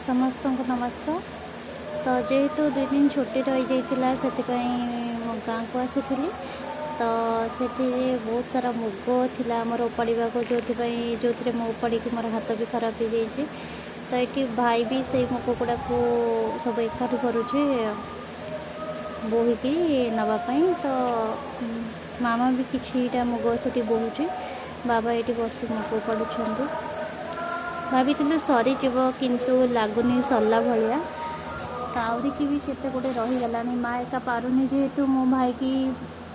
समस्त को नमस्कार। तो जेहेतु 2 दिन छुट्टी रही जाइए से मो गाँ को आसी तो से बहुत सारा मुग थिला मोर उपाड़ा को जो थे मो उपाड़ी मोर हाथ भी खराब हो जाइए। तो ये भाई भी से मुग गुड़ा को सब एकाठी करुचे बोहिकी नापाई। तो मामा भी किछिटा मुग से बोहुचे बाबा ये बस मुग पड़ुंट भाभी सरीज किंतु लगुनि सरला भाया। तो आहरी की भी केते गोटे रहीगला माँ एका पारुनी जेहेतु मो भाई की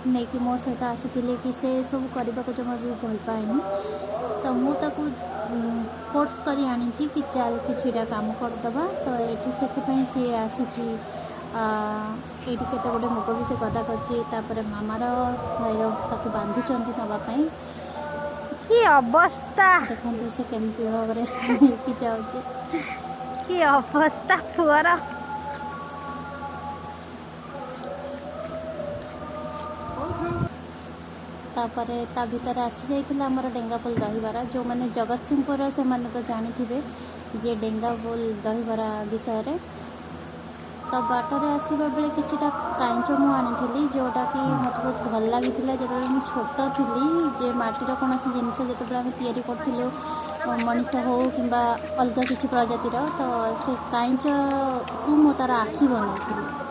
नहीं कि मो सहित आसी कि से सब करने को जमा भी भल पाएनि। तो मुझे फोर्स करी आनी कि चल किटा काम करदे। तो ये से आसी ये केते गोटे मुग भी से गदा कर मामार भाईर ताक बांधुंट नापाई। कि अवस्था देखो से केमती भाव में जाऊँ कि अवस्था पुअर तापरे ता भीतर आसी जाइए आमर डेंगापोल दहीबरा जो मैंने जगतसिंहपुर से माने तो जानी थे जे डेंगापोल दहीबरा विषय। तो बाटर आसवा बेले किछिटा कांच मु आनी जोटा कि मत बहुत भल लगी जो मुझे छोट थी जे माटीर कौन जिनस जो आम या करूँ मनीष हो कि अलग किसी प्रजातिर। तो से कांच को मु तार आखि बनई।